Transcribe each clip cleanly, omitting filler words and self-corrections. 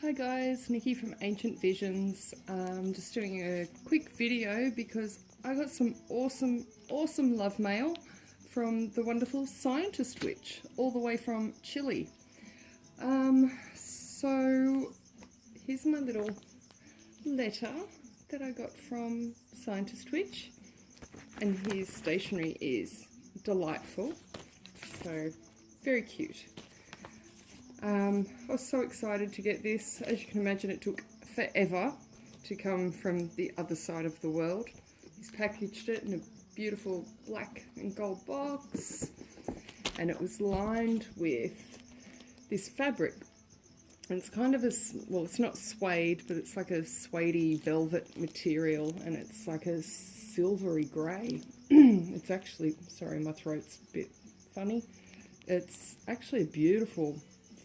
Hi guys, Nikki from Ancient Visions. Just doing a quick video because I got some awesome love mail from the wonderful Scientist Witch, all the way from Chile. So here's my little letter that I got from Scientist Witch, and his stationery is delightful, so very cute. I was so excited to get this. As you can imagine, it took forever to come from the other side of the world. He's packaged it in a beautiful black and gold box, and it was lined with this fabric. And it's kind of a, well, it's not suede, but it's like a suede velvet material, and it's like a silvery grey. It's actually, sorry, my throat's a bit funny. It's actually a beautiful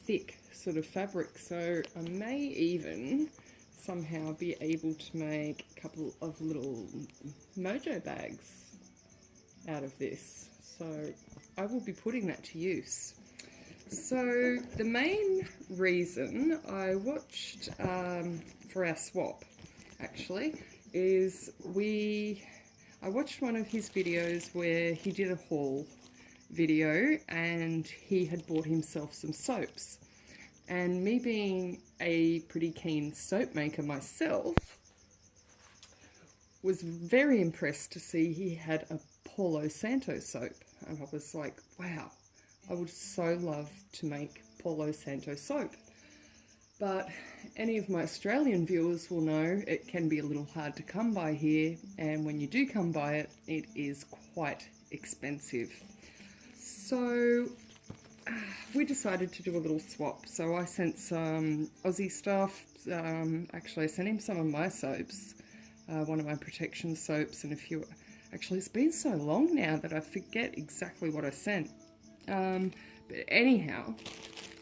thick sort of fabric, so I may even somehow be able to make a couple of little mojo bags out of this, so I will be putting that to use. So the main reason I watched for our swap actually is I watched one of his videos where he did a haul video and he had bought himself some soaps, and me being a pretty keen soap maker myself was very impressed to see he had a Palo Santo soap, and I was like, wow, I would so love to make Palo Santo soap. But any of my Australian viewers will know it can be a little hard to come by here, and when you do come by it, it is quite expensive. So we decided to do a little swap. So I sent some Aussie stuff. Actually, I sent him some of my soaps, one of my protection soaps, and a few. Actually, it's been so long now that I forget exactly what I sent. But anyhow,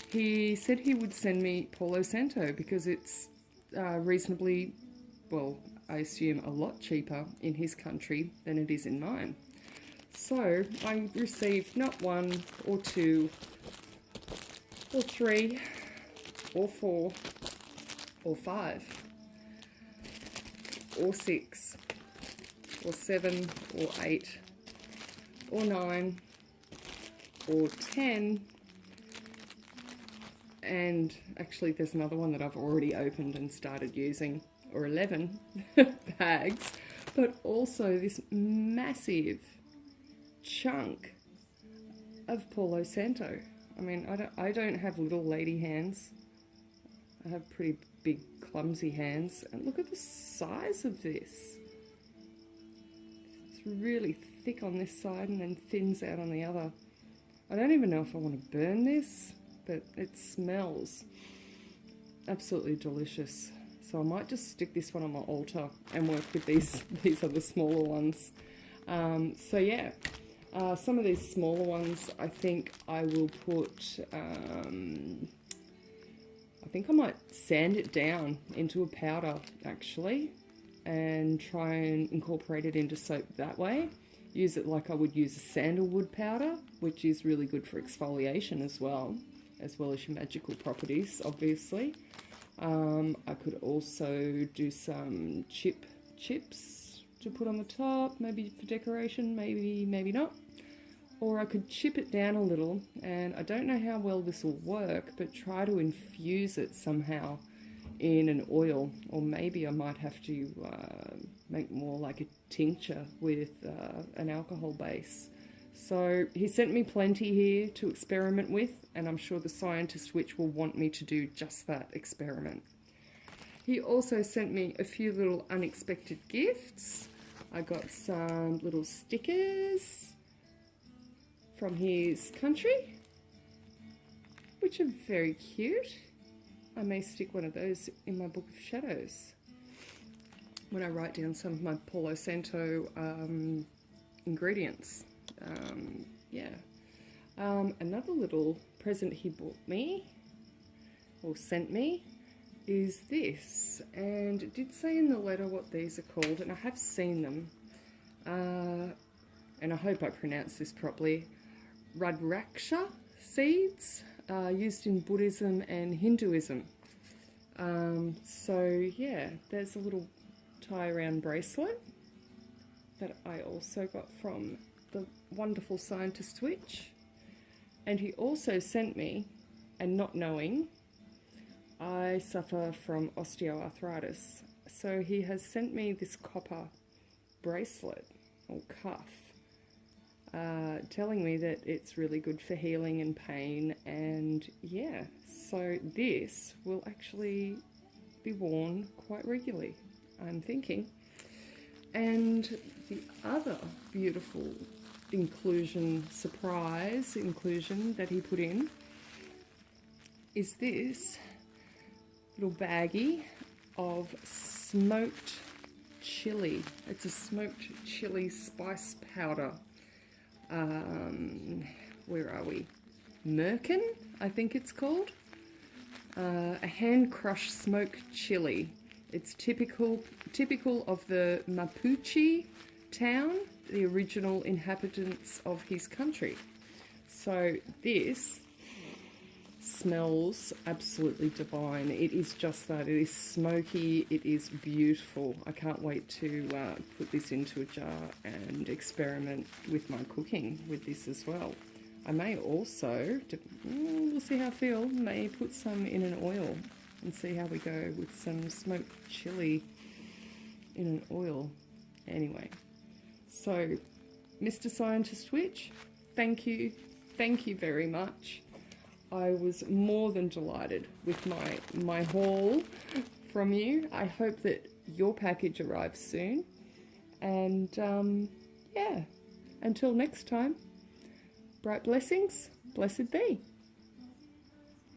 he said he would send me Palo Santo because it's reasonably, well, I assume a lot cheaper in his country than it is in mine. So I received not one or two or three or four or five or six or seven or eight or nine or 10, and actually there's another one that I've already opened and started using, or 11 bags, but also this massive chunk of Palo Santo. I mean, I don't have little lady hands. I have pretty big, clumsy hands. And look at the size of this. It's really thick on this side and then thins out on the other. I don't even know if I want to burn this, but it smells absolutely delicious. So I might just stick this one on my altar and work with these other smaller ones. So yeah. Some of these smaller ones, I think I will put, I think I might sand it down into a powder actually, and try and incorporate it into soap that way. Use it like I would use a sandalwood powder, which is really good for exfoliation as well as your magical properties, obviously. I could also do some chips to put on the top, maybe for decoration, maybe not. Or I could chip it down a little, and I don't know how well this will work, but try to infuse it somehow in an oil, or maybe I might have to make more like a tincture with an alcohol base. So he sent me plenty here to experiment with, and I'm sure the Scientist Witch will want me to do just that experiment. He also sent me a few little unexpected gifts. I got some little stickers from his country, which are very cute. I may stick one of those in my book of shadows when I write down some of my Palo Santo ingredients. Yeah. Another little present he bought me, or sent me, is this, and it did say in the letter what these are called, and I have seen them, and I hope I pronounced this properly. Rudraksha seeds, used in Buddhism and Hinduism. So yeah, there's a little tie around bracelet that I also got from the wonderful scientist Witch. And he also sent me, and not knowing, I suffer from osteoarthritis. So he has sent me this copper bracelet or cuff, telling me that it's really good for healing and pain. And yeah, so this will actually be worn quite regularly, I'm thinking. And the other beautiful surprise inclusion that he put in is this little baggie of smoked chili. It's a smoked chili spice powder. Where are we? Merkin, I think it's called. A hand-crushed smoked chili. It's typical of the Mapuche town, the original inhabitants of his country. So this smells absolutely divine. It is just that. It is smoky. It is beautiful. I can't wait to put this into a jar and experiment with my cooking with this as well. I may also, we'll see how I feel, may put some in an oil and see how we go with some smoked chili in an oil. Anyway, so Mr. Scientist Witch, thank you very much. I was more than delighted with my haul from you. I hope that your package arrives soon. And yeah, until next time, bright blessings, blessed be.